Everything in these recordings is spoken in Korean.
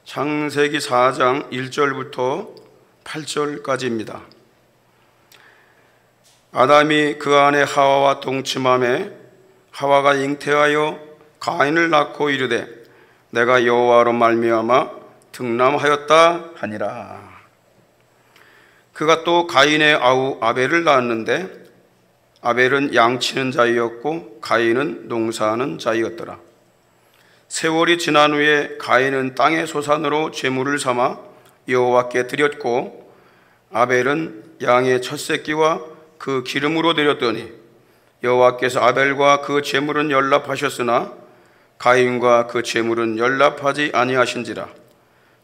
창세기 4장 1절부터 8절까지입니다. 아담이 그 아내 하와와 동침하매 하와가 잉태하여 가인을 낳고 이르되 내가 여호와로 말미암아 등남하였다 하니라. 그가 또 가인의 아우 아벨을 낳았는데 아벨은 양치는 자이었고 가인은 농사하는 자이었더라. 세월이 지난 후에 가인은 땅의 소산으로 제물을 삼아 여호와께 드렸고 아벨은 양의 첫 새끼와 그 기름으로 드렸더니 여호와께서 아벨과 그 제물은 연납하셨으나 가인과 그 제물은 연납하지 아니하신지라.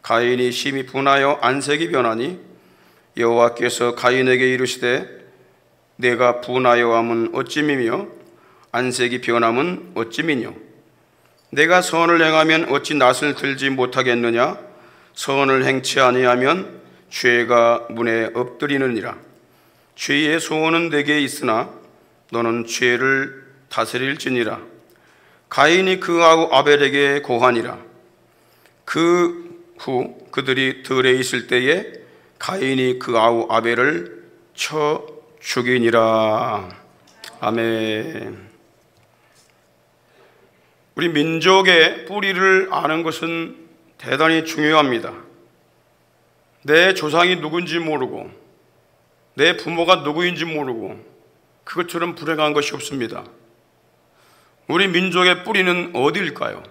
가인이 심히 분하여 안색이 변하니 여호와께서 가인에게 이르시되 내가 분하여 함은 어찌미며 안색이 변함은 어찌미뇨. 내가 선을 행하면 어찌 낯을 들지 못하겠느냐. 선을 행치 아니하면 죄가 문에 엎드리느니라. 죄의 소원은 내게 있으나 너는 죄를 다스릴지니라. 가인이 그 아우 아벨에게 고하니라. 그 후 그들이 들에 있을 때에 가인이 그 아우 아벨을 쳐 죽이니라. 아멘. 우리 민족의 뿌리를 아는 것은 대단히 중요합니다. 내 조상이 누군지 모르고 내 부모가 누구인지 모르고 그것처럼 불행한 것이 없습니다. 우리 민족의 뿌리는 어디일까요?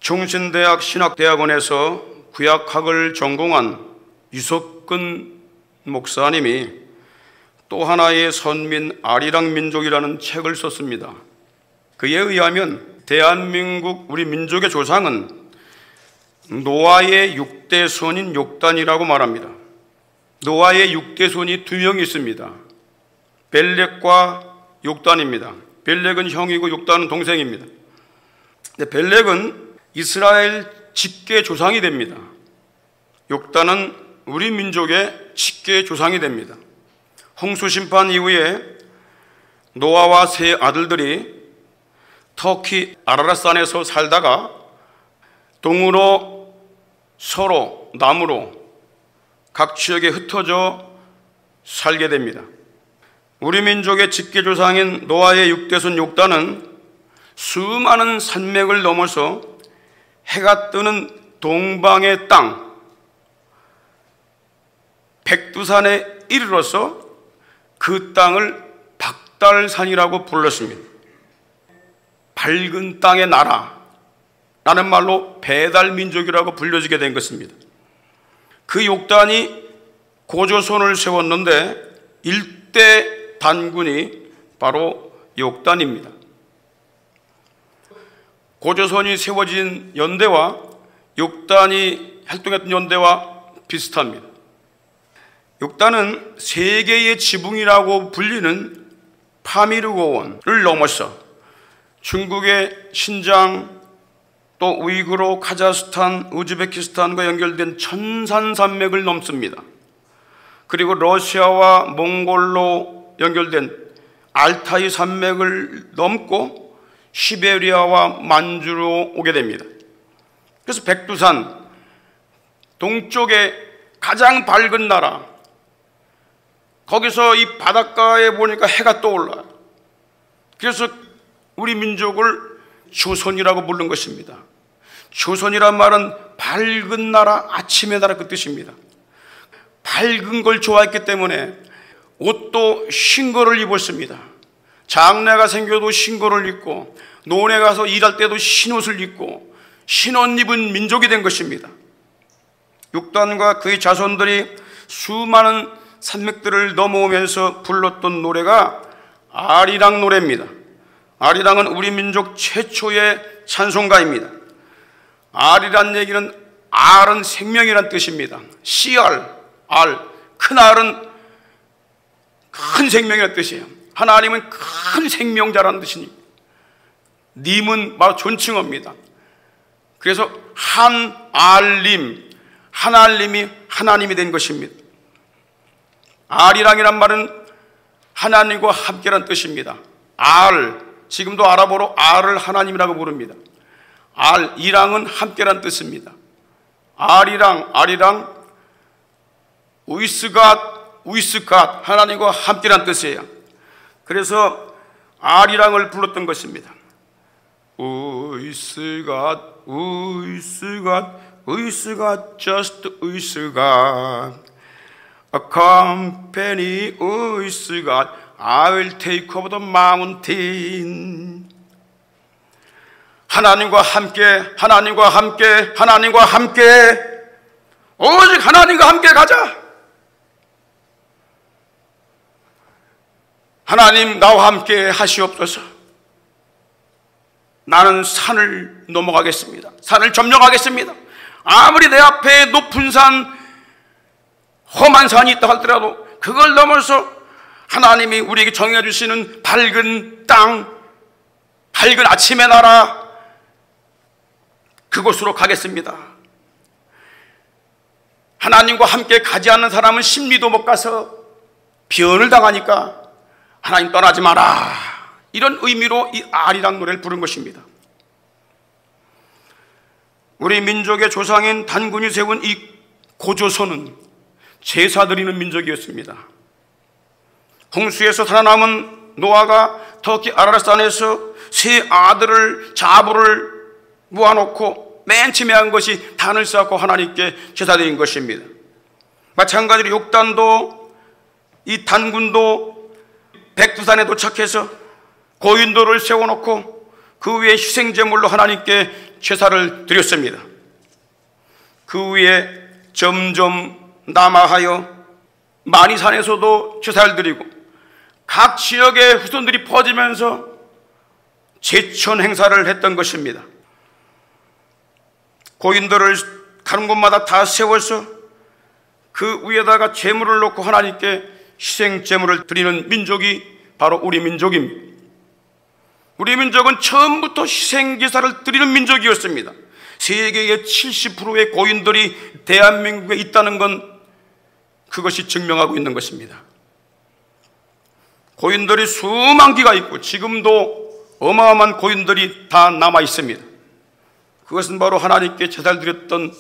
종신대학 신학대학원에서 구약학을 전공한 유석근 목사님이 또 하나의 선민 아리랑 민족이라는 책을 썼습니다. 그에 의하면 대한민국 우리 민족의 조상은 노아의 6대 손인 욕단이라고 말합니다. 노아의 6대 손이 2명이 있습니다. 벨렉과 욕단입니다. 벨렉은 형이고 욕단은 동생입니다. 벨렉은 이스라엘 직계 조상이 됩니다. 욕단은 우리 민족의 직계 조상이 됩니다. 홍수 심판 이후에 노아와 세 아들들이 터키 아라랏산에서 살다가 동으로 서로 남으로 각 지역에 흩어져 살게 됩니다. 우리 민족의 직계조상인 노아의 6대손 욕단은 수많은 산맥을 넘어서 해가 뜨는 동방의 땅 백두산에 이르러서 그 땅을 박달산이라고 불렀습니다. 밝은 땅의 나라라는 말로 배달민족이라고 불려지게 된 것입니다. 그 욕단이 고조선을 세웠는데 일대 단군이 바로 욕단입니다. 고조선이 세워진 연대와 욕단이 활동했던 연대와 비슷합니다. 욕단은 세계의 지붕이라고 불리는 파미르고원을 넘어서 중국의 신장, 또 우이그로, 카자흐스탄, 우즈베키스탄과 연결된 천산산맥을 넘습니다. 그리고 러시아와 몽골로 연결된 알타이 산맥을 넘고 시베리아와 만주로 오게 됩니다. 그래서 백두산, 동쪽의 가장 밝은 나라, 거기서 이 바닷가에 보니까 해가 떠올라요. 그래서 우리 민족을 조선이라고 부른 것입니다. 조선이란 말은 밝은 나라, 아침의 나라 그 뜻입니다. 밝은 걸 좋아했기 때문에 옷도 흰 거를 입었습니다. 장래가 생겨도 흰 거를 입고 논에 가서 일할 때도 흰 옷을 입고 흰 옷 입은 민족이 된 것입니다. 욕단과 그의 자손들이 수많은 산맥들을 넘어오면서 불렀던 노래가 아리랑 노래입니다. 아리랑은 우리 민족 최초의 찬송가입니다. 알이란 얘기는 알은 생명이란 뜻입니다. 씨알, 알, 큰 알은 큰 생명이란 뜻이에요. 하나님은 큰 생명자라는 뜻이니 님은 바로 존칭어입니다. 그래서 한알님, 하나님이 하나님이 된 것입니다. 알이랑이란 말은 하나님과 함께란 뜻입니다. 알, 지금도 아랍어로 알을 하나님이라고 부릅니다. 알, 이랑은 함께란 뜻입니다. 아리랑 위스갓 하나님과 함께란 뜻이에요. 그래서 아리랑을 불렀던 것입니다. 위스갓 just 위스갓 accompany 위스갓 I will take over the mountain. 하나님과 함께 오직 하나님과 함께 가자. 하나님 나와 함께 하시옵소서. 나는 산을 넘어가겠습니다. 산을 점령하겠습니다. 아무리 내 앞에 높은 산, 험한 산이 있다 하더라도 그걸 넘어서 하나님이 우리에게 정해 주시는 밝은 땅, 밝은 아침의 나라, 그곳으로 가겠습니다. 하나님과 함께 가지 않는 사람은 심리도 못 가서 변을 당하니까 하나님 떠나지 마라, 이런 의미로 이 아리랑 노래를 부른 것입니다. 우리 민족의 조상인 단군이 세운 이 고조선은 제사 드리는 민족이었습니다. 홍수에서 살아남은 노아가 터키 아라рат산에서 세 아들을 자부를 모아놓고 맨 처음에 한 것이 단을 쌓고 하나님께 제사 드린 것입니다. 마찬가지로 욕단도 이 단군도 백두산에 도착해서 고인돌을 세워놓고 그 위에 희생제물로 하나님께 제사를 드렸습니다. 그 위에 점점 남아하여 만이산에서도 제사를 드리고 각 지역의 후손들이 퍼지면서 제천 행사를 했던 것입니다. 고인돌을 가는 곳마다 다 세워서 그 위에다가 제물을 놓고 하나님께 희생제물을 드리는 민족이 바로 우리 민족입니다. 우리 민족은 처음부터 희생제사를 드리는 민족이었습니다. 세계의 70%의 고인돌이 대한민국에 있다는 건 그것이 증명하고 있는 것입니다. 고인돌이 수만 기가 있고 지금도 어마어마한 고인돌이 다 남아 있습니다. 그것은 바로 하나님께 제사를 드렸던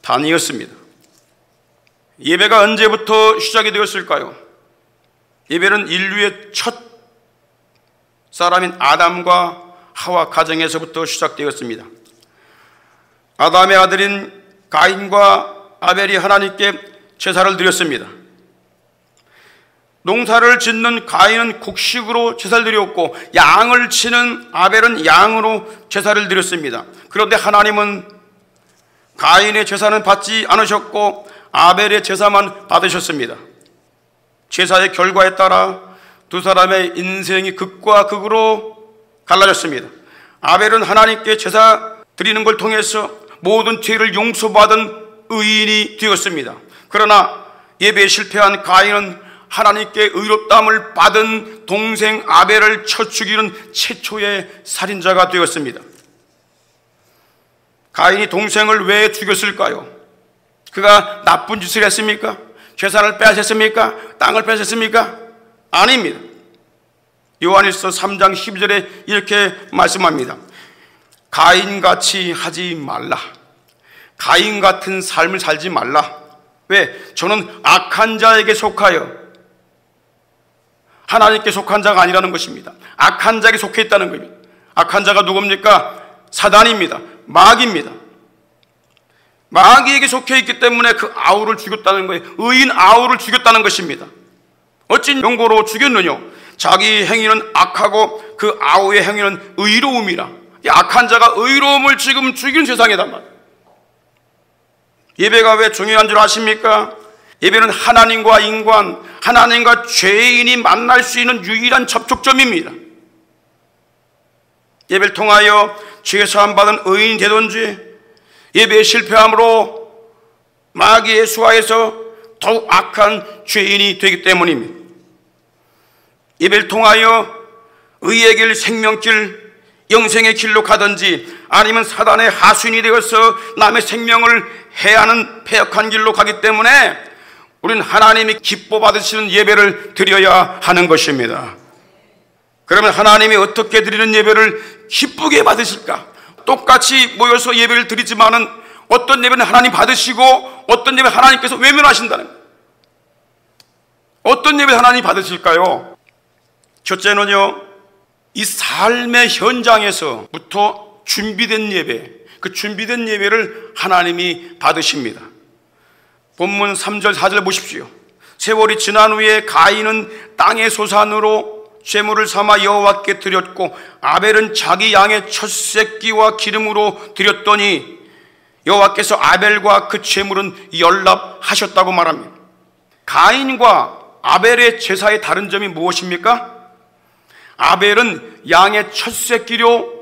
단이었습니다. 예배가 언제부터 시작이 되었을까요? 예배는 인류의 첫 사람인 아담과 하와 가정에서부터 시작되었습니다. 아담의 아들인 가인과 아벨이 하나님께 제사를 드렸습니다. 농사를 짓는 가인은 곡식으로 제사를 드렸고 양을 치는 아벨은 양으로 제사를 드렸습니다. 그런데 하나님은 가인의 제사는 받지 않으셨고 아벨의 제사만 받으셨습니다. 제사의 결과에 따라 두 사람의 인생이 극과 극으로 갈라졌습니다. 아벨은 하나님께 제사 드리는 걸 통해서 모든 죄를 용서받은 의인이 되었습니다. 그러나 예배에 실패한 가인은 하나님께 의롭다함을 받은 동생 아벨을 쳐 죽이는 최초의 살인자가 되었습니다. 가인이 동생을 왜 죽였을까요? 그가 나쁜 짓을 했습니까? 재산을 빼앗았습니까? 땅을 빼앗았습니까? 아닙니다. 요한일서 3장 12절에 이렇게 말씀합니다. 가인같이 하지 말라. 가인 같은 삶을 살지 말라. 왜? 저는 악한 자에게 속하여 하나님께 속한 자가 아니라는 것입니다. 악한 자에게 속해 있다는 겁니다. 악한 자가 누굽니까? 사단입니다. 마귀입니다. 마귀에게 속해 있기 때문에 그 아우를 죽였다는 거예요. 의인 아우를 죽였다는 것입니다. 어찌 용고로 죽였느냐? 자기 행위는 악하고 그 아우의 행위는 의로움이라. 악한 자가 의로움을 지금 죽이는 세상이단 말이에요. 예배가 왜 중요한 줄 아십니까? 예배는 하나님과 인간, 하나님과 죄인이 만날 수 있는 유일한 접촉점입니다. 예배를 통하여 죄 사함 받은 의인이 되든지 예배에 실패함으로 마귀의 수하에서 더욱 악한 죄인이 되기 때문입니다. 예배를 통하여 의의 길, 생명길, 영생의 길로 가든지 아니면 사단의 하수인이 되어서 남의 생명을 해하는 패역한 길로 가기 때문에 우리는 하나님이 기뻐 받으시는 예배를 드려야 하는 것입니다. 그러면 하나님이 어떻게 드리는 예배를 기쁘게 받으실까? 똑같이 모여서 예배를 드리지만은 어떤 예배는 하나님 받으시고 어떤 예배는 하나님께서 외면하신다는 거예요. 어떤 예배 하나님 받으실까요? 첫째는요, 이 삶의 현장에서부터 준비된 예배, 그 준비된 예배를 하나님이 받으십니다. 본문 3절 4절 보십시오. 세월이 지난 후에 가인은 땅의 소산으로 제물을 삼아 여호와께 드렸고 아벨은 자기 양의 첫 새끼와 기름으로 드렸더니 여호와께서 아벨과 그 제물은 연락하셨다고 말합니다. 가인과 아벨의 제사의 다른 점이 무엇입니까? 아벨은 양의 첫 새끼로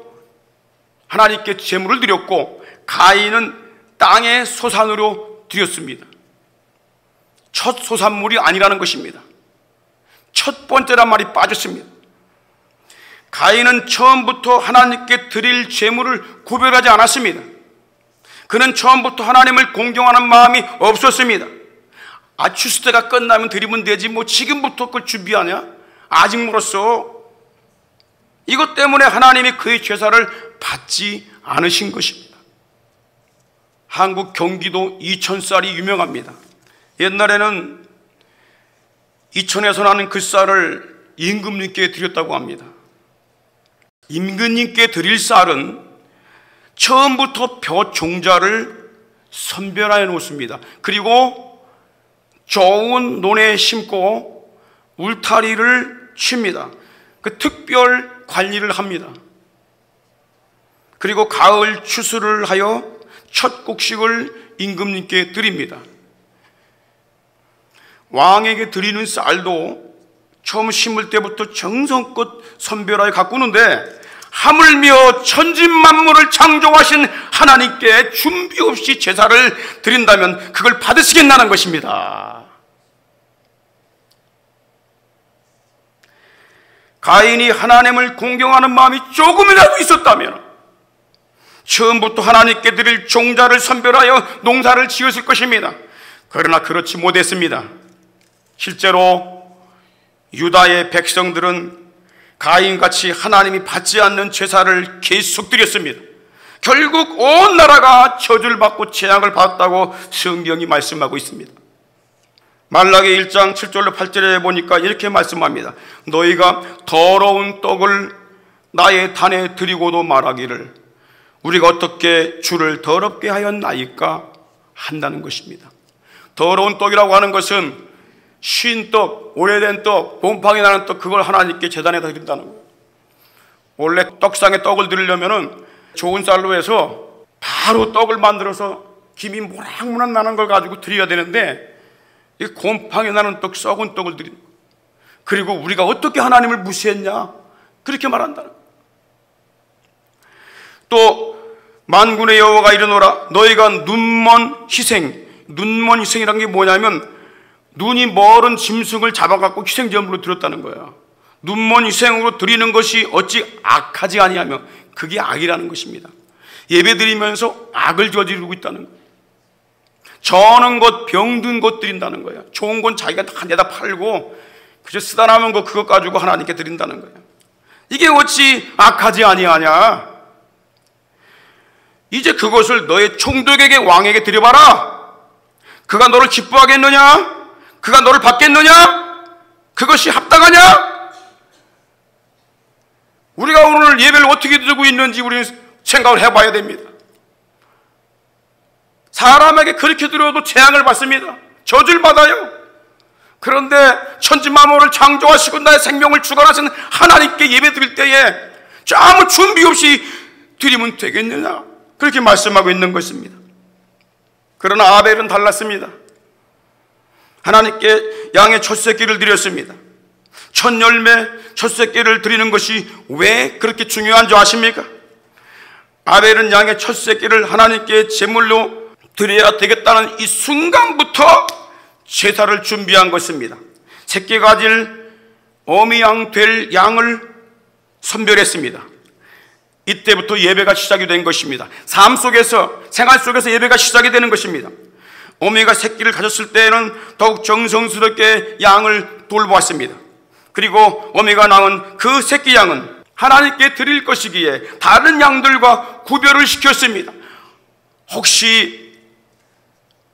하나님께 제물을 드렸고 가인은 땅의 소산으로 드렸습니다. 첫 소산물이 아니라는 것입니다. 첫 번째란 말이 빠졌습니다. 가인은 처음부터 하나님께 드릴 제물을 구별하지 않았습니다. 그는 처음부터 하나님을 공경하는 마음이 없었습니다. 추수 때가 끝나면 드리면 되지 뭐 지금부터 그걸 준비하냐? 아직 멀었어. 이것 때문에 하나님이 그의 제사를 받지 않으신 것입니다. 한국 경기도 이천쌀이 유명합니다. 옛날에는 이천에서 나는 그 쌀을 임금님께 드렸다고 합니다. 임금님께 드릴 쌀은 처음부터 벼 종자를 선별해 놓습니다. 그리고 좋은 논에 심고 울타리를 칩니다. 그 특별 관리를 합니다. 그리고 가을 추수를 하여 첫 곡식을 임금님께 드립니다. 왕에게 드리는 쌀도 처음 심을 때부터 정성껏 선별하여 가꾸는데 하물며 천지만물을 창조하신 하나님께 준비 없이 제사를 드린다면 그걸 받으시겠나는 것입니다. 가인이 하나님을 공경하는 마음이 조금이라도 있었다면 처음부터 하나님께 드릴 종자를 선별하여 농사를 지었을 것입니다. 그러나 그렇지 못했습니다. 실제로 유다의 백성들은 가인같이 하나님이 받지 않는 제사를 계속 드렸습니다. 결국 온 나라가 저주를 받고 재앙을 받았다고 성경이 말씀하고 있습니다. 말라기 1장 7절로 8절에 보니까 이렇게 말씀합니다. 너희가 더러운 떡을 나의 단에 드리고도 말하기를 우리가 어떻게 주를 더럽게 하였나이까 한다는 것입니다. 더러운 떡이라고 하는 것은 쉰 떡, 오래된 떡, 곰팡이 나는 떡, 그걸 하나님께 제단에다 드린다는 거예요. 원래 떡상에 떡을 드리려면은 좋은 쌀로 해서 바로 떡을 만들어서 김이 모락모락 나는 걸 가지고 드려야 되는데 이 곰팡이 나는 떡, 썩은 떡을 드리는 거예요. 그리고 우리가 어떻게 하나님을 무시했냐? 그렇게 말한다는 거예요. 또 만군의 여호와가 이르노라 너희가 눈먼 희생, 눈먼 희생이란 게 뭐냐면 눈이 멀은 짐승을 잡아갖고 희생제물로 드렸다는 거예요. 눈먼 희생으로 드리는 것이 어찌 악하지 아니하며 그게 악이라는 것입니다. 예배드리면서 악을 저지르고 있다는 거예요. 저는 것, 병든 것 드린다는 거예요. 좋은 건 자기가 다 내다 팔고 그저 쓰다 남은 거 그것 가지고 하나님께 드린다는 거예요. 이게 어찌 악하지 아니하냐? 이제 그것을 너의 총독에게 왕에게 드려봐라. 그가 너를 기뻐하겠느냐? 그가 너를 받겠느냐? 그것이 합당하냐? 우리가 오늘 예배를 어떻게 드리고 있는지 우리는 생각을 해봐야 됩니다. 사람에게 그렇게 드려도 재앙을 받습니다. 저주를 받아요. 그런데 천지만물을 창조하시고 나의 생명을 주관하신 하나님께 예배 드릴 때에 아무 준비 없이 드리면 되겠느냐? 그렇게 말씀하고 있는 것입니다. 그러나 아벨은 달랐습니다. 하나님께 양의 첫 새끼를 드렸습니다. 첫 열매, 첫 새끼를 드리는 것이 왜 그렇게 중요한 줄 아십니까? 아벨은 양의 첫 새끼를 하나님께 제물로 드려야 되겠다는 이 순간부터 제사를 준비한 것입니다. 새끼 가질 어미양 될 양을 선별했습니다. 이때부터 예배가 시작이 된 것입니다. 삶 속에서, 생활 속에서 예배가 시작이 되는 것입니다. 어미가 새끼를 가졌을 때에는 더욱 정성스럽게 양을 돌보았습니다. 그리고 어미가 낳은 그 새끼 양은 하나님께 드릴 것이기에 다른 양들과 구별을 시켰습니다. 혹시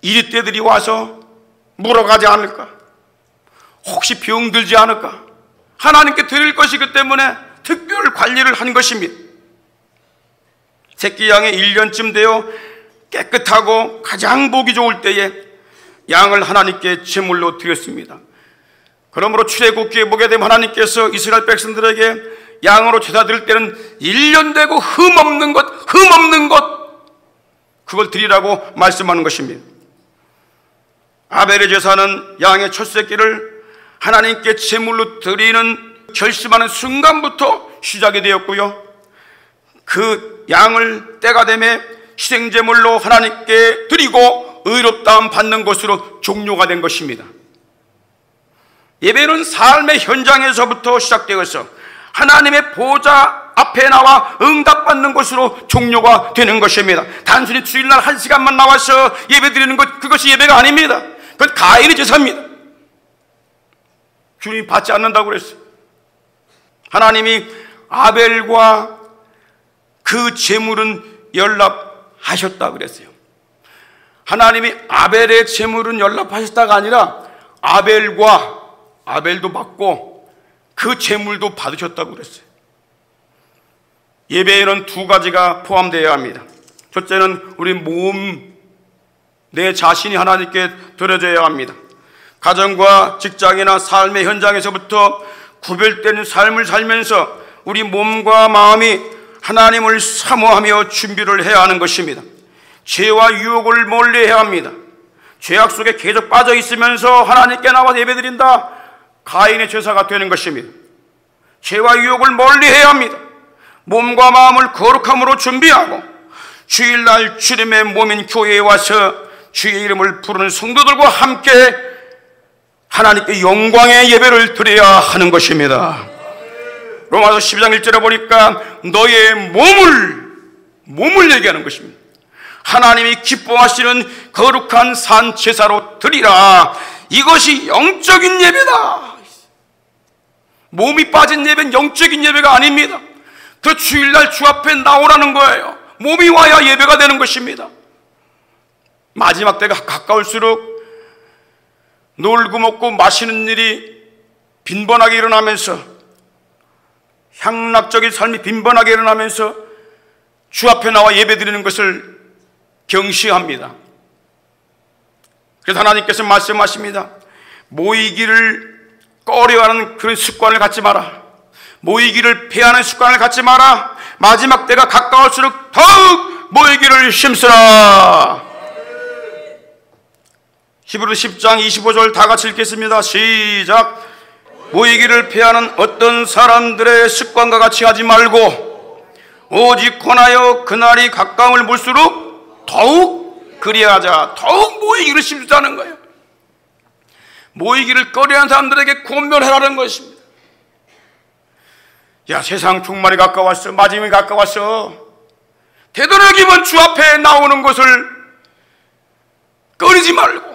이리떼들이 와서 물어가지 않을까? 혹시 병들지 않을까? 하나님께 드릴 것이기 때문에 특별 관리를 한 것입니다. 새끼 양이 1년쯤 되어 깨끗하고 가장 보기 좋을 때에 양을 하나님께 제물로 드렸습니다. 그러므로 출애굽기에 보게 되면 하나님께서 이스라엘 백성들에게 양으로 제사 드릴 때는 1년 되고 흠없는 것 그걸 드리라고 말씀하는 것입니다. 아벨의 제사는 양의 첫 새끼를 하나님께 제물로 드리는 결심하는 순간부터 시작이 되었고요, 그 양을 때가 되매 희생제물로 하나님께 드리고 의롭다함 받는 것으로 종료가 된 것입니다. 예배는 삶의 현장에서부터 시작되어서 하나님의 보좌 앞에 나와 응답받는 것으로 종료가 되는 것입니다. 단순히 주일날 1시간만 나와서 예배 드리는 것, 그것이 예배가 아닙니다. 그건 가인의 제사입니다. 주님이 받지 않는다고 그랬어요. 하나님이 아벨과 그 제물은 연락하셨다고 그랬어요. 하나님이 아벨의 제물은 연락하셨다가 아니라 아벨도 받고 그 제물도 받으셨다고 그랬어요. 예배에는 두 가지가 포함되어야 합니다. 첫째는 우리 몸, 내 자신이 하나님께 드려져야 합니다. 가정과 직장이나 삶의 현장에서부터 구별된 삶을 살면서 우리 몸과 마음이 하나님을 사모하며 준비를 해야 하는 것입니다. 죄와 유혹을 멀리해야 합니다. 죄악 속에 계속 빠져 있으면서 하나님께 나와 예배드린다, 가인의 제사가 되는 것입니다. 죄와 유혹을 멀리해야 합니다. 몸과 마음을 거룩함으로 준비하고 주일날 주님의 몸인 교회에 와서 주의 이름을 부르는 성도들과 함께 하나님께 영광의 예배를 드려야 하는 것입니다. 로마서 12장 1절에 보니까 너의 몸을 얘기하는 것입니다. 하나님이 기뻐하시는 거룩한 산 제사로 드리라. 이것이 영적인 예배다. 몸이 빠진 예배는 영적인 예배가 아닙니다. 그 주일날 주 앞에 나오라는 거예요. 몸이 와야 예배가 되는 것입니다. 마지막 때가 가까울수록 놀고 먹고 마시는 일이 빈번하게 일어나면서, 향락적인 삶이 빈번하게 일어나면서 주 앞에 나와 예배드리는 것을 경시합니다. 그래서 하나님께서 말씀하십니다. 모이기를 꺼려하는 그런 습관을 갖지 마라. 모이기를 피하는 습관을 갖지 마라. 마지막 때가 가까울수록 더욱 모이기를 힘쓰라. 히브리서 10장 25절 다 같이 읽겠습니다. 시작. 모이기를 피하는 어떤 사람들의 습관과 같이 하지 말고 오직 권하여 그날이 가까움을 볼수록 더욱 그리하자. 더욱 모이기를 힘쓰자는 거예요. 모이기를 꺼려하는 사람들에게 권면하라는 것입니다. 야, 세상 종말이 가까웠어, 마지막이 가까웠어. 되도록이면 주 앞에 나오는 것을 꺼리지 말고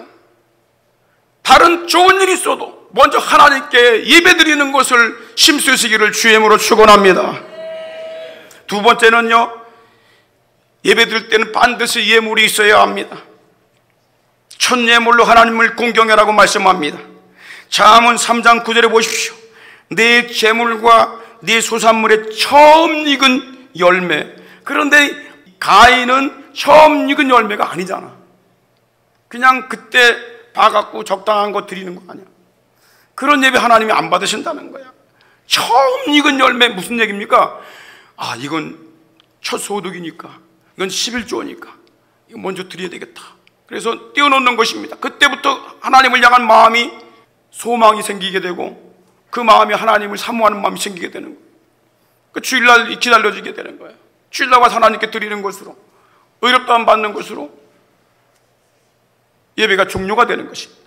다른 좋은 일이 있어도 먼저 하나님께 예배드리는 것을 힘쓰시기를 주의 이름으로 축원합니다. 두 번째는요, 예배드릴 때는 반드시 예물이 있어야 합니다. 첫 예물로 하나님을 공경하라고 말씀합니다. 잠언 3장 9절에 보십시오. 내 재물과 네 소산물의 처음 익은 열매. 그런데 가인은 처음 익은 열매가 아니잖아. 그냥 그때 봐갖고 적당한 거 드리는 거 아니야. 그런 예배 하나님이 안 받으신다는 거야. 처음 익은 열매 무슨 얘기입니까? 아, 이건 첫 소득이니까, 이건 11조니까 이거 먼저 드려야 되겠다. 그래서 띄워놓는 것입니다. 그때부터 하나님을 향한 마음이, 소망이 생기게 되고 그 마음이 하나님을 사모하는 마음이 생기게 되는 거예요. 그 주일날 기다려지게 되는 거예요. 주일날 와서 하나님께 드리는 것으로, 의롭다함 받는 것으로 예배가 종료가 되는 것입니다.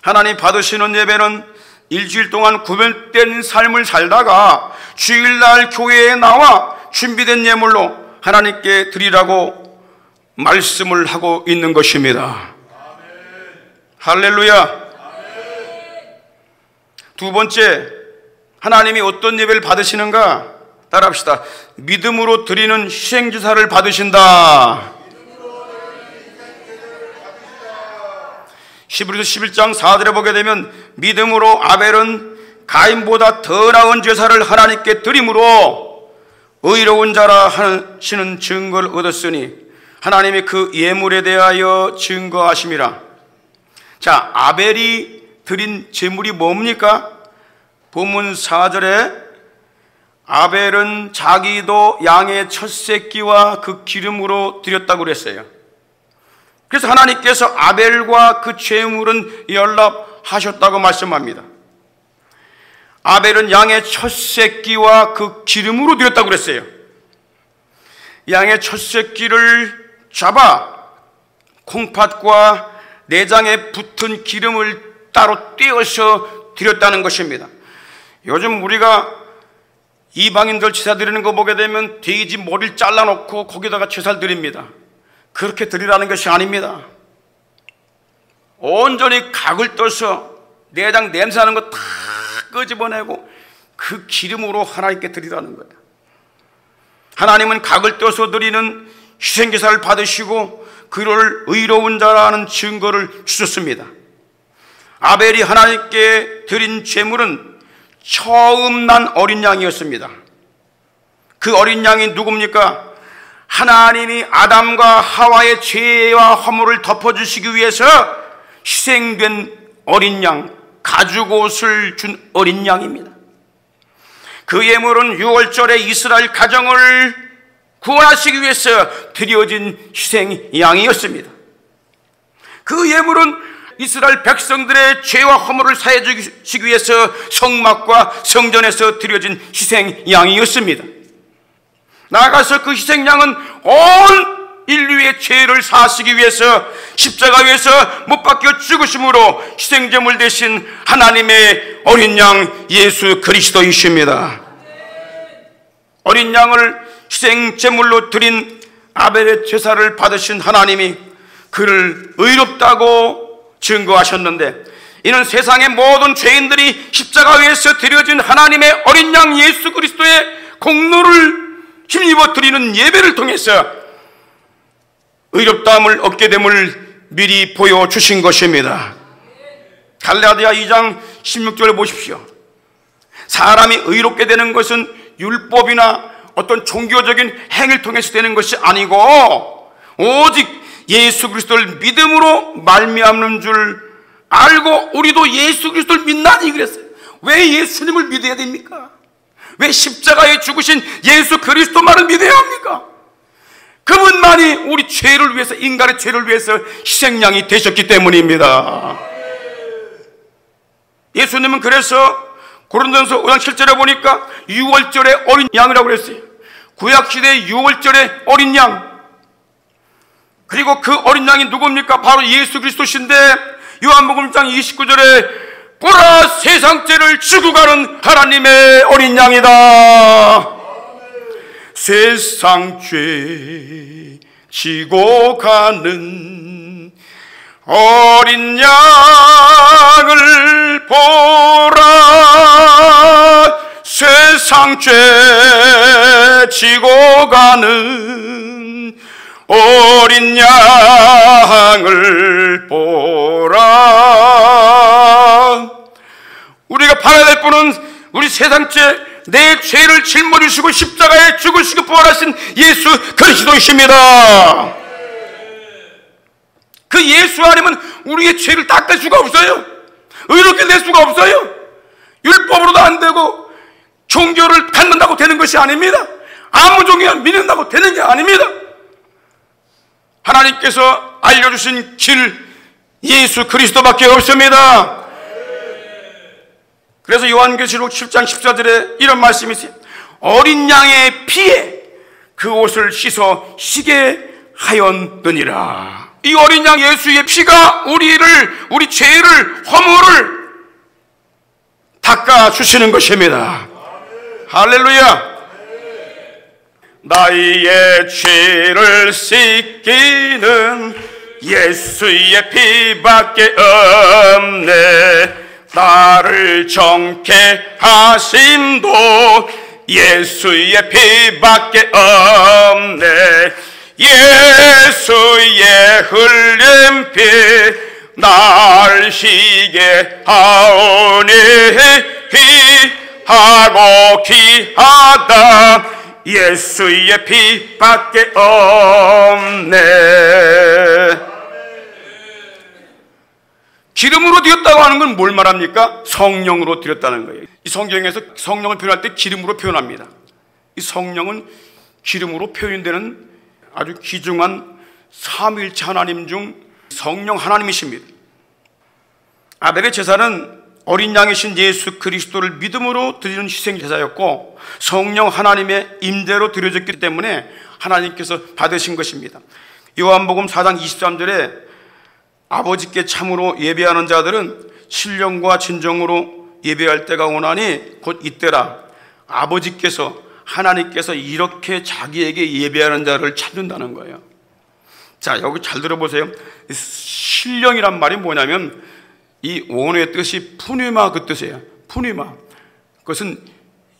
하나님 받으시는 예배는 일주일 동안 구별된 삶을 살다가 주일날 교회에 나와 준비된 예물로 하나님께 드리라고 말씀을 하고 있는 것입니다. 할렐루야. 두 번째, 하나님이 어떤 예배를 받으시는가? 따라합시다. 믿음으로 드리는 희생제사를 받으신다. 히브리서 11장 4절에 보게 되면 믿음으로 아벨은 가인보다 더 나은 제사를 하나님께 드림으로 의로운 자라 하시는 증거를 얻었으니 하나님이 그 예물에 대하여 증거하심이라. 자, 아벨이 드린 제물이 뭡니까? 본문 4절에 아벨은 자기도 양의 첫 새끼와 그 기름으로 드렸다고 그랬어요. 그래서 하나님께서 아벨과 그 제물은 연락하셨다고 말씀합니다. 아벨은 양의 첫 새끼와 그 기름으로 드렸다고 그랬어요. 양의 첫 새끼를 잡아 콩팥과 내장에 붙은 기름을 따로 떼어서 드렸다는 것입니다. 요즘 우리가 이방인들 제사 드리는 거 보게 되면 돼지 머리를 잘라놓고 거기다가 제사를 드립니다. 그렇게 드리라는 것이 아닙니다. 온전히 각을 떠서 내장 냄새나는 거 다 끄집어내고 그 기름으로 하나님께 드리라는 거예요. 하나님은 각을 떠서 드리는 희생제사를 받으시고 그를 의로운 자라는 증거를 주셨습니다. 아벨이 하나님께 드린 제물은 처음 난 어린 양이었습니다. 그 어린 양이 누굽니까? 하나님이 아담과 하와의 죄와 허물을 덮어주시기 위해서 희생된 어린 양, 가죽옷을 준 어린 양입니다. 그 예물은 6월절에 이스라엘 가정을 구원하시기 위해서 드려진 희생 양이었습니다. 그 예물은 이스라엘 백성들의 죄와 허물을 사해 주시기 위해서 성막과 성전에서 드려진 희생 양이었습니다. 나아가서 그 희생 양은 온 인류의 죄를 사하시기 위해서 십자가 위에서 못 박혀 죽으심으로 희생제물 대신 하나님의 어린 양 예수 그리스도이십니다. 어린 양을 희생제물로 드린 아벨의 제사를 받으신 하나님이 그를 의롭다고 증거하셨는데, 이는 세상의 모든 죄인들이 십자가 위에서 드려진 하나님의 어린 양 예수 그리스도의 공로를 힘입어 드리는 예배를 통해서 의롭다함을 얻게 됨을 미리 보여주신 것입니다. 갈라디아 2장 16절을 보십시오. 사람이 의롭게 되는 것은 율법이나 어떤 종교적인 행위를 통해서 되는 것이 아니고 오직 예수 그리스도를 믿음으로 말미암는 줄 알고 우리도 예수 그리스도를 믿나니 그랬어요. 왜 예수님을 믿어야 됩니까? 왜 십자가에 죽으신 예수 그리스도만을 믿어야 합니까? 그분만이 우리 죄를 위해서, 인간의 죄를 위해서 희생양이 되셨기 때문입니다. 예수님은 그래서 고린도전서 5장 7절에 보니까 6월절의 어린 양이라고 그랬어요. 구약시대의 6월절의 어린 양. 그리고 그 어린 양이 누굽니까? 바로 예수 그리스도신데 요한복음 1장 29절에 보라 세상 죄를 지고 가는 하나님의 어린 양이다. 세상 죄 지고 가는 어린 양을 보라. 세상 죄 지고 가는 어린 양을 보라. 우리가 바라야 될 분은 우리 세상 죄, 내 죄를 짊어지시고 십자가에 죽으시고 부활하신 예수 그리스도이십니다. 그 예수 아니면 우리의 죄를 닦을 수가 없어요. 의롭게 될 수가 없어요. 율법으로도 안 되고 종교를 갖는다고 되는 것이 아닙니다. 아무 종교를 믿는다고 되는 게 아닙니다. 하나님께서 알려주신 길 예수 그리스도밖에 없습니다. 그래서 요한계시록 7장 14절에 이런 말씀이 있어요. 어린 양의 피에 그 옷을 씻어 희게 하였느니라. 이 어린 양 예수의 피가 우리 죄를, 허물을 닦아주시는 것입니다. 할렐루야. 나의 죄를 씻기는 예수의 피밖에 없네. 나를 정케 하심도 예수의 피밖에 없네. 예수의 흘린 피 날 쉬게 하오니 귀하고 귀하다. 예수의 피밖에 없네. 기름으로 드렸다고 하는 건 뭘 말합니까? 성령으로 드렸다는 거예요. 이 성경에서 성령을 표현할 때 기름으로 표현합니다. 이 성령은 기름으로 표현되는 아주 귀중한 삼위일체 하나님 중 성령 하나님이십니다. 아벨의 제사는 어린 양이신 예수 그리스도를 믿음으로 드리는 희생 제사였고 성령 하나님의 임재로 드려졌기 때문에 하나님께서 받으신 것입니다. 요한복음 4장 23절에 아버지께 참으로 예배하는 자들은 신령과 진정으로 예배할 때가 오나니 곧 이때라. 아버지께서 하나님께서 이렇게 자기에게 예배하는 자를 찾는다는 거예요. 자, 여기 잘 들어보세요. 신령이란 말이 뭐냐면 이 원어의 뜻이 푸니마 그 뜻이에요. 푸니마. 그것은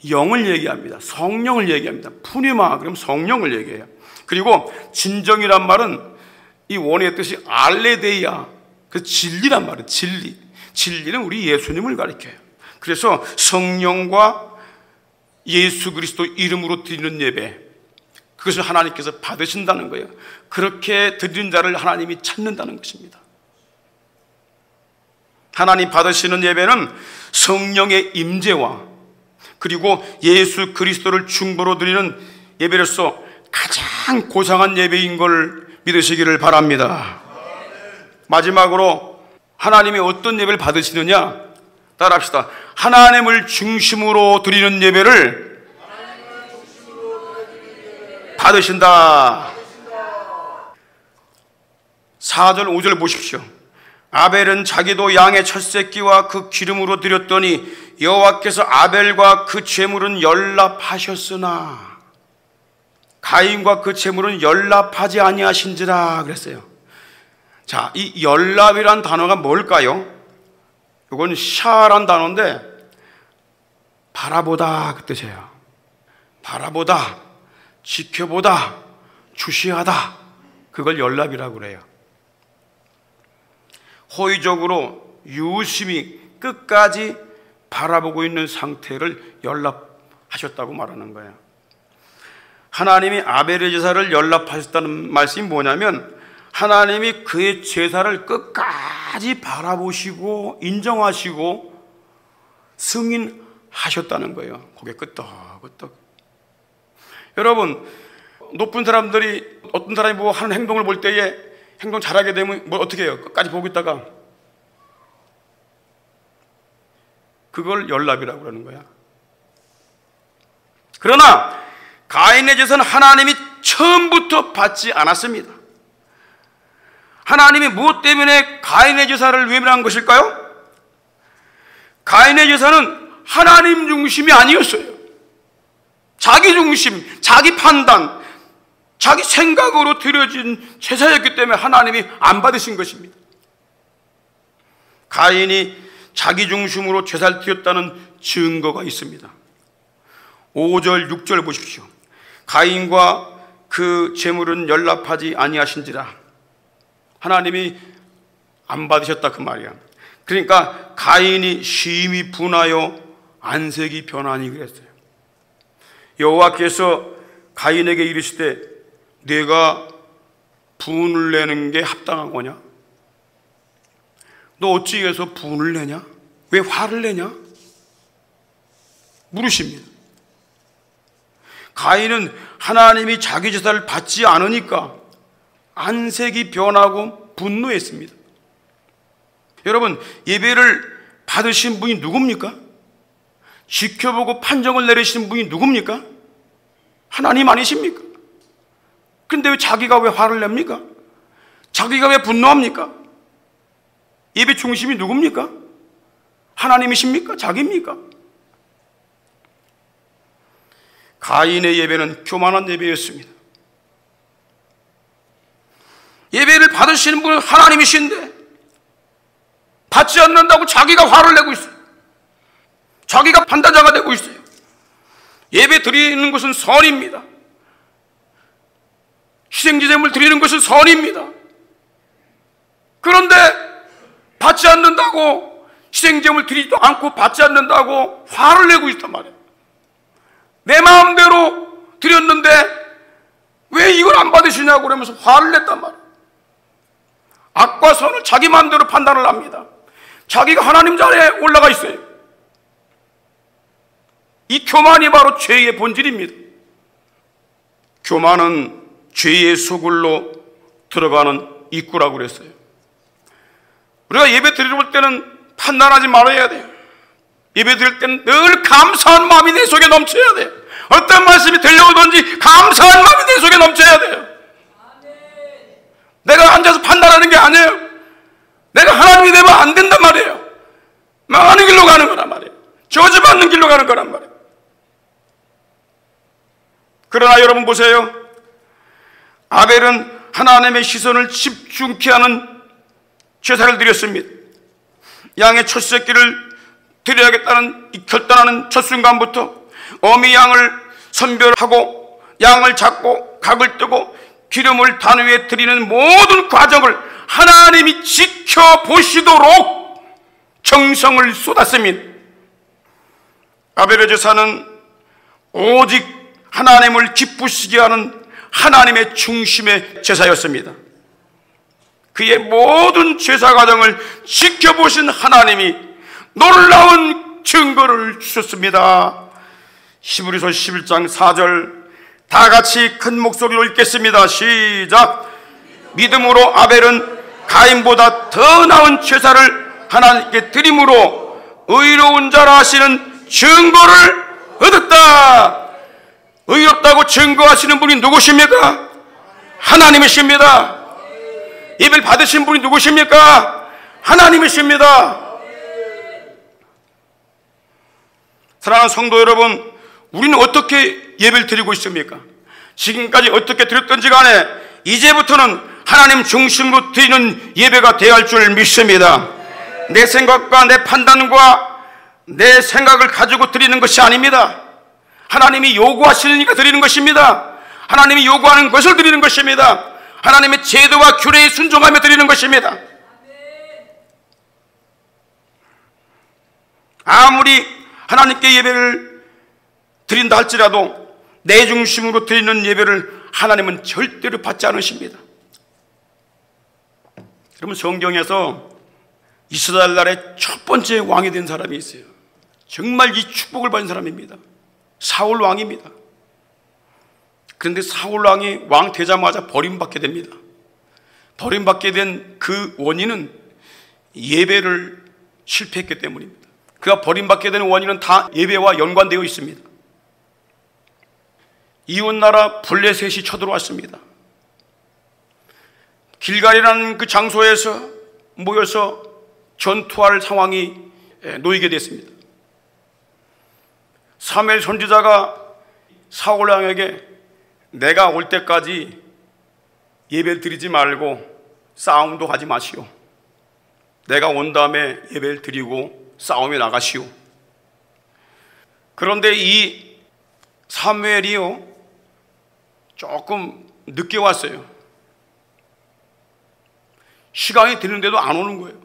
영을 얘기합니다. 성령을 얘기합니다. 푸니마 그럼 성령을 얘기해요. 그리고 진정이란 말은 이 원어의 뜻이 알레데이아, 그 진리란 말이에요. 진리. 진리는 우리 예수님을 가리켜요. 그래서 성령과 예수 그리스도 이름으로 드리는 예배, 그것을 하나님께서 받으신다는 거예요. 그렇게 드리는 자를 하나님이 찾는다는 것입니다. 하나님 받으시는 예배는 성령의 임재와 그리고 예수 그리스도를 중보로 드리는 예배로서 가장 고상한 예배인 걸 믿으시기를 바랍니다. 마지막으로 하나님이 어떤 예배를 받으시느냐? 따라합시다. 하나님을 중심으로 드리는 예배를 받으신다. 4절 5절 보십시오. 아벨은 자기도 양의 첫 새끼와 그 기름으로 드렸더니 여호와께서 아벨과 그 제물은 연락하셨으나 가인과 그 제물은 연락하지 아니하신지라 그랬어요. 자, 이 연락이란 단어가 뭘까요? 이건 샤란 단어인데 바라보다 그 뜻이에요. 바라보다, 지켜보다, 주시하다, 그걸 연락이라고 그래요. 호의적으로 유심히 끝까지 바라보고 있는 상태를 연락하셨다고 말하는 거예요. 하나님이 아벨의 제사를 연락하셨다는 말씀이 뭐냐면 하나님이 그의 제사를 끝까지 바라보시고 인정하시고 승인하셨다는 거예요. 고개 끄덕끄덕. 여러분, 높은 사람들이 어떤 사람이 뭐 하는 행동을 볼 때에 행동 잘하게 되면 뭐 어떻게 해요? 끝까지 보고 있다가 그걸 연락이라고 그러는 거야. 그러나 가인의 제사는 하나님이 처음부터 받지 않았습니다. 하나님이 무엇 때문에 가인의 제사를 외면한 것일까요? 가인의 제사는 하나님 중심이 아니었어요. 자기 중심, 자기 판단, 자기 생각으로 드려진 제사였기 때문에 하나님이 안 받으신 것입니다. 가인이 자기 중심으로 제사를 드렸다는 증거가 있습니다. 5절 6절 보십시오. 가인과 그 제물은 연락하지 아니하신지라. 하나님이 안 받으셨다 그 말이야. 그러니까 가인이 심히 분하여 안색이 변하니 그랬어요. 여호와께서 가인에게 이르시되 내가 분을 내는 게 합당하거냐? 너 어찌 해서 분을 내냐? 왜 화를 내냐? 물으십니다. 가인은 하나님이 자기 제사를 받지 않으니까 안색이 변하고 분노했습니다. 여러분, 예배를 받으신 분이 누굽니까? 지켜보고 판정을 내리시는 분이 누굽니까? 하나님 아니십니까? 근데 왜 자기가 왜 화를 냅니까? 자기가 왜 분노합니까? 예배 중심이 누굽니까? 하나님이십니까? 자기입니까? 가인의 예배는 교만한 예배였습니다. 예배를 받으시는 분은 하나님이신데 받지 않는다고 자기가 화를 내고 있어요. 자기가 판단자가 되고 있어요. 예배 드리는 것은 선입니다. 희생제물을 드리는 것은 선입니다. 그런데 받지 않는다고, 희생제물 드리지도 않고 받지 않는다고 화를 내고 있단 말이에요. 내 마음대로 드렸는데 왜 이걸 안 받으시냐고 그러면서 화를 냈단 말이에요. 악과 선을 자기 마음대로 판단을 합니다. 자기가 하나님 자리에 올라가 있어요. 이 교만이 바로 죄의 본질입니다. 교만은 죄의 소굴로 들어가는 입구라고 그랬어요. 우리가 예배 드리러 올 때는 판단하지 말아야 돼요. 예배 드릴 때는 늘 감사한 마음이 내 속에 넘쳐야 돼요. 어떤 말씀이 들려오든지 감사한 마음이 내 속에 넘쳐야 돼요. 내가 앉아서 판단하는 게 아니에요. 내가 하나님이 되면 안 된단 말이에요. 망하는 길로 가는 거란 말이에요. 저주받는 길로 가는 거란 말이에요. 그러나 여러분 보세요. 아벨은 하나님의 시선을 집중케 하는 제사를 드렸습니다. 양의 첫 새끼를 드려야겠다는 결단하는 첫 순간부터 어미 양을 선별하고 양을 잡고 각을 뜨고 기름을 단 위에 드리는 모든 과정을 하나님이 지켜보시도록 정성을 쏟았습니다. 아벨의 제사는 오직 하나님을 기쁘시게 하는 하나님의 중심의 제사였습니다. 그의 모든 제사 과정을 지켜보신 하나님이 놀라운 증거를 주셨습니다. 히브리서 11장 4절 다 같이 큰 목소리로 읽겠습니다. 시작. 믿음으로 아벨은 가인보다 더 나은 제사를 하나님께 드림으로 의로운 자라 하시는 증거를 얻었다. 의롭다고 증거하시는 분이 누구십니까? 하나님이십니다. 예배를 받으신 분이 누구십니까? 하나님이십니다. 사랑하는 성도 여러분, 우리는 어떻게 예배를 드리고 있습니까? 지금까지 어떻게 드렸던지 간에 이제부터는 하나님 중심으로 드리는 예배가 되어야 할 줄 믿습니다. 내 생각과 내 판단과 내 생각을 가지고 드리는 것이 아닙니다. 하나님이 요구하시니까 드리는 것입니다. 하나님이 요구하는 것을 드리는 것입니다. 하나님의 제도와 규례에 순종하며 드리는 것입니다. 아무리 하나님께 예배를 드린다 할지라도 내 중심으로 드리는 예배를 하나님은 절대로 받지 않으십니다. 여러분, 성경에서 이스라엘 나라의 첫 번째 왕이 된 사람이 있어요. 정말 이 축복을 받은 사람입니다. 사울 왕입니다. 그런데 사울 왕이 왕 되자마자 버림받게 됩니다. 버림받게 된 그 원인은 예배를 실패했기 때문입니다. 그가 버림받게 되는 원인은 다 예배와 연관되어 있습니다. 이웃나라 블레셋이 쳐들어왔습니다. 길갈이라는 그 장소에서 모여서 전투할 상황이 놓이게 됐습니다. 사무엘 선지자가 사울 왕에게 내가 올 때까지 예배를 드리지 말고 싸움도 하지 마시오. 내가 온 다음에 예배를 드리고 싸움에 나가시오. 그런데 이 사무엘이요, 조금 늦게 왔어요. 시간이 되는데도 안 오는 거예요.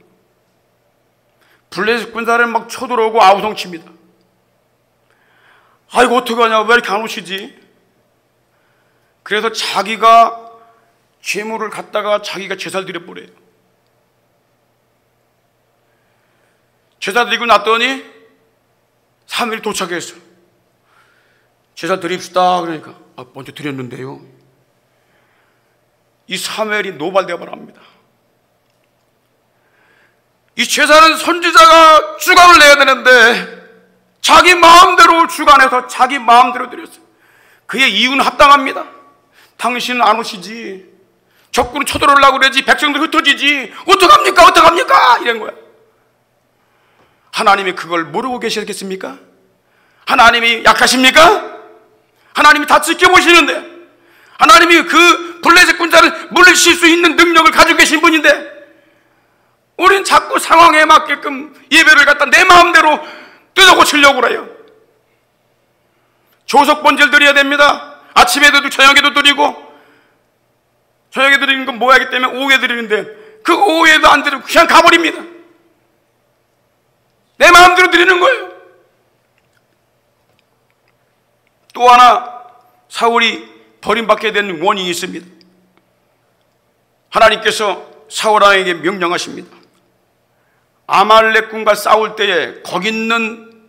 블레셋 군사를 막 쳐들어오고 아우성칩니다. 아이고 어떡하냐, 왜 이렇게 안 오시지? 그래서 자기가 제물을 갖다가 자기가 제사를 드려버려요. 제사 드리고 났더니 사무엘이 도착했어요. 제사 드립시다. 그러니까 먼저 드렸는데요. 이 사무엘이 노발되어 버립니다. 이 제사는 선지자가 주관을 내야 되는데 자기 마음대로 주관해서 자기 마음대로 드렸어요. 그의 이유는 합당합니다. 당신은 안 오시지, 적군은 쳐들어오려고 그러지, 백성들 흩어지지, 어떡합니까 어떡합니까 이런 거야. 하나님이 그걸 모르고 계시겠습니까? 하나님이 약하십니까? 하나님이 다 지켜보시는데, 하나님이 그 블레셋 군사를 물리칠 수 있는 능력을 가지고 계신 분인데, 우린 자꾸 상황에 맞게끔 예배를 갖다 내 마음대로 뜯어고치려고 그래요. 조석 번제를 드려야 됩니다. 아침에도 드리고 저녁에도 드리고, 저녁에 드리는 건 뭐 하기 때문에 오후에 드리는데 그 오후에도 안 드리고 그냥 가버립니다. 내 마음대로 드리는 거예요. 또 하나 사울이 버림받게 된 원인이 있습니다. 하나님께서 사울 왕에게 명령하십니다. 아말렉군과 싸울 때에 거기 있는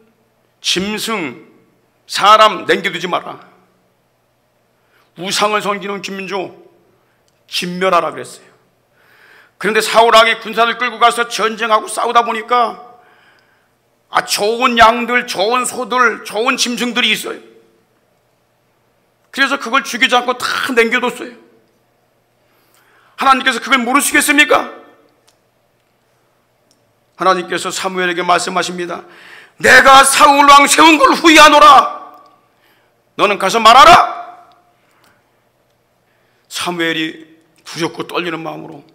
짐승, 사람 남겨두지 마라. 우상을 섬기는 김민조 진멸하라 그랬어요. 그런데 사울 왕이 군사를 끌고 가서 전쟁하고 싸우다 보니까 좋은 양들, 좋은 소들, 좋은 짐승들이 있어요. 그래서 그걸 죽이지 않고 다 남겨뒀어요. 하나님께서 그걸 모르시겠습니까? 하나님께서 사무엘에게 말씀하십니다. 내가 사울 왕 세운 걸 후회하노라. 너는 가서 말하라. 사무엘이 두렵고 떨리는 마음으로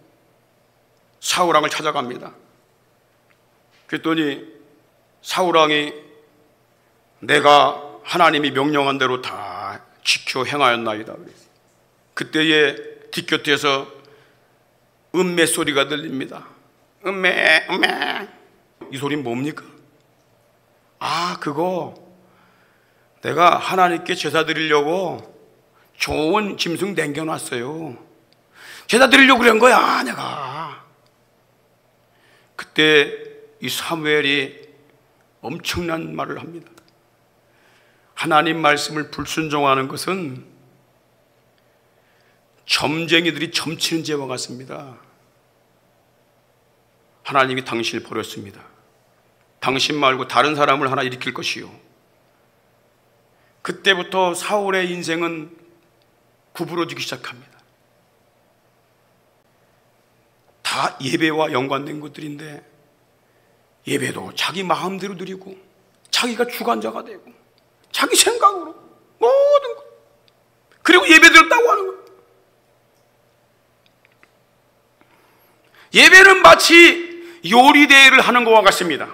사울 왕을 찾아갑니다. 그랬더니 사울 왕이 내가 하나님이 명령한 대로 다 지켜 행하였나이다. 그때에 뒷곁에서 음매 소리가 들립니다. 음매, 음매. 이 소리는 뭡니까? 그거 내가 하나님께 제사 드리려고 좋은 짐승 남겨놨어요. 제사 드리려고 그런 거야, 내가. 그때 이 사무엘이 엄청난 말을 합니다. 하나님 말씀을 불순종하는 것은 점쟁이들이 점치는 죄와 같습니다. 하나님이 당신을 버렸습니다. 당신 말고 다른 사람을 하나 일으킬 것이요. 그때부터 사울의 인생은 구부러지기 시작합니다. 다 예배와 연관된 것들인데 예배도 자기 마음대로 드리고 자기가 주관자가 되고 자기 생각으로 모든 것, 그리고 예배 드렸다고 하는 것. 예배는 마치 요리대회를 하는 것과 같습니다.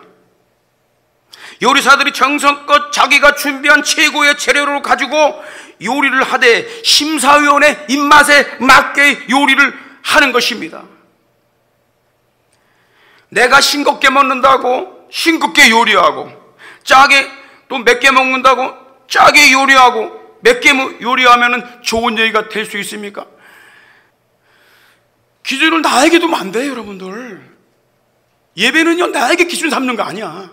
요리사들이 정성껏 자기가 준비한 최고의 재료를 가지고 요리를 하되 심사위원의 입맛에 맞게 요리를 하는 것입니다. 내가 싱겁게 먹는다고 싱겁게 요리하고, 짜게 또 맵게 먹는다고 짜게 요리하고, 맵게 요리하면 좋은 요리가 될 수 있습니까? 기준을 나에게 두면 안 돼요, 여러분들. 예배는요, 나에게 기준 삼는 거 아니야.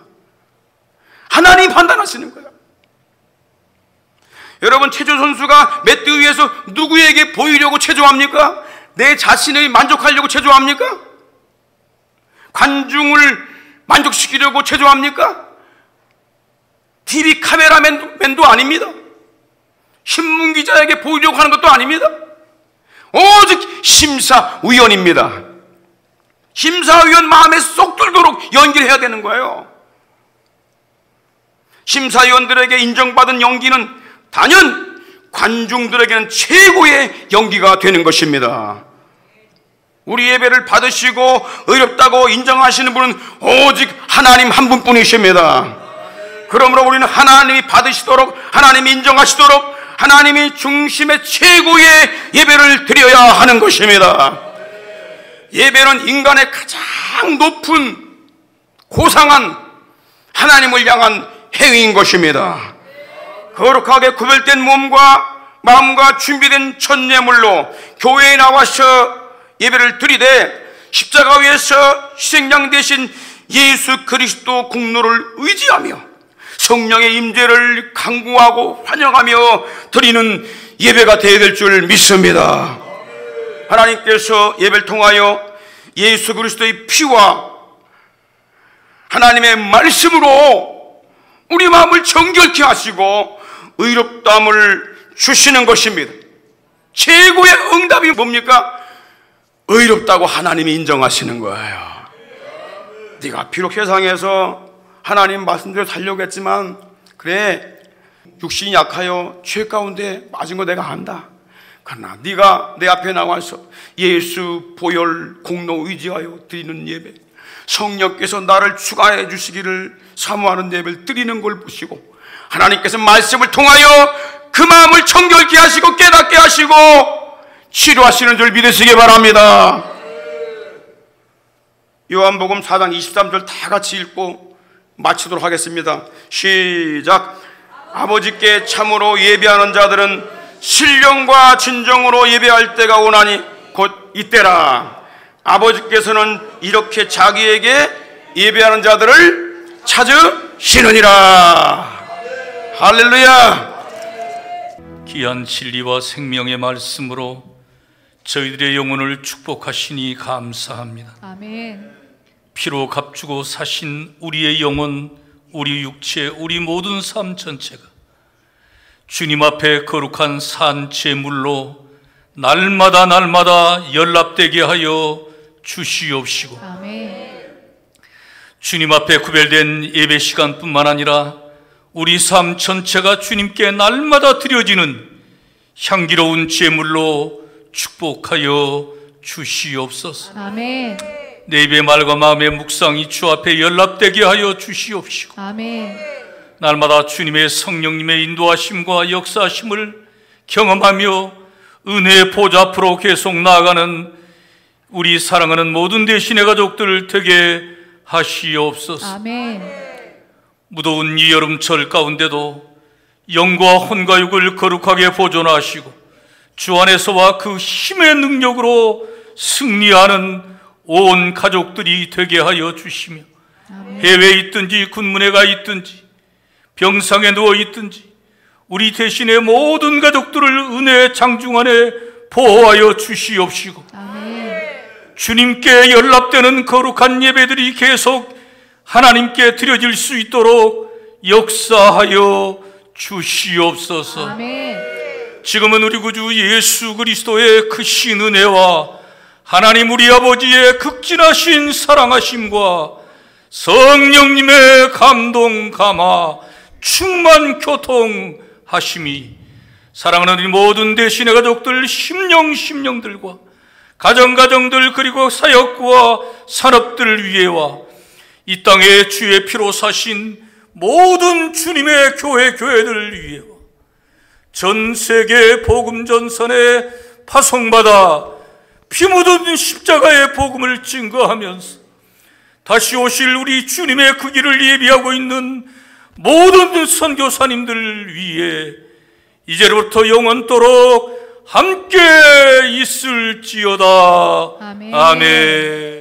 하나님이 판단하시는 거야. 여러분, 체조 선수가 매트 위에서 누구에게 보이려고 체조합니까? 내 자신을 만족하려고 체조합니까? 관중을 만족시키려고 체조합니까? TV 카메라맨도 아닙니다. 신문기자에게 보이려고 하는 것도 아닙니다. 오직 심사위원입니다. 심사위원 마음에 쏙 들도록 연기를 해야 되는 거예요. 심사위원들에게 인정받은 연기는 단연 관중들에게는 최고의 연기가 되는 것입니다. 우리 예배를 받으시고 의롭다고 인정하시는 분은 오직 하나님 한 분뿐이십니다. 그러므로 우리는 하나님이 받으시도록, 하나님이 인정하시도록 하나님이 중심의 최고의 예배를 드려야 하는 것입니다. 예배는 인간의 가장 높은 고상한 하나님을 향한 행위인 것입니다. 거룩하게 구별된 몸과 마음과 준비된 첫 예물로 교회에 나와서 예배를 드리되 십자가 위에서 희생양 되신 예수 그리스도 공로를 의지하며 성령의 임재를 간구하고 환영하며 드리는 예배가 되어야 될 줄 믿습니다. 하나님께서 예배를 통하여 예수 그리스도의 피와 하나님의 말씀으로 우리 마음을 정결케 하시고 의롭다함을 주시는 것입니다. 최고의 응답이 뭡니까? 의롭다고 하나님이 인정하시는 거예요. 네가 비록 세상에서 하나님 말씀대로 살려고 했지만, 그래, 육신이 약하여 죄 가운데 맞은 거 내가 안다. 그러나 네가 내 앞에 나와서 예수 보혈 공로 의지하여 드리는 예배, 성령께서 나를 주관해 주시기를 사모하는 예배를 드리는 걸 보시고 하나님께서 말씀을 통하여 그 마음을 청결케 하시고 깨닫게 하시고 치료하시는 줄 믿으시기 바랍니다. 요한복음 4장 23절 다 같이 읽고 마치도록 하겠습니다. 시작. 아버지께 참으로 예배하는 자들은 신령과 진정으로 예배할 때가 오나니 곧 이때라. 아버지께서는 이렇게 자기에게 예배하는 자들을 찾으시느니라. 할렐루야. 귀한 진리와 생명의 말씀으로 저희들의 영혼을 축복하시니 감사합니다. 아멘. 피로 값주고 사신 우리의 영혼, 우리 육체, 우리 모든 삶 전체가 주님 앞에 거룩한 산 제물로 날마다 연락되게 하여 주시옵시고, 아멘. 주님 앞에 구별된 예배 시간뿐만 아니라 우리 삶 전체가 주님께 날마다 드려지는 향기로운 제물로 축복하여 주시옵소서. 아멘. 내 입의 말과 마음의 묵상이 주 앞에 연락되게 하여 주시옵시고, 아멘. 날마다 주님의 성령님의 인도하심과 역사하심을 경험하며 은혜의 보좌 앞으로 계속 나아가는 우리 사랑하는 모든 대신의 가족들 되게 하시옵소서. 아멘. 무더운 이 여름철 가운데도 영과 혼과 육을 거룩하게 보존하시고 주 안에서와 그 힘의 능력으로 승리하는 온 가족들이 되게 하여 주시며, 아멘. 해외에 있든지 군문에 가 있든지 병상에 누워 있든지 우리 대신에 모든 가족들을 은혜의 장중 안에 보호하여 주시옵시고, 아멘. 주님께 연락되는 거룩한 예배들이 계속 하나님께 드려질 수 있도록 역사하여 주시옵소서. 아멘. 지금은 우리 구주 예수 그리스도의 크신 은혜와 하나님 우리 아버지의 극진하신 사랑하심과 성령님의 감동 감화 충만 교통하심이 사랑하는 우리 모든 대신의 가족들 심령들과 가정들 그리고 사역과 산업들 위에와 이 땅에 주의 피로 사신 모든 주님의 교회들 위에와 전 세계 복음 전선에 파송받아 피 묻은 십자가의 복음을 증거하면서 다시 오실 우리 주님의 그 길을 예비하고 있는 모든 선교사님들 위해 이제로부터 영원토록 함께 있을지어다. 아멘. 아멘.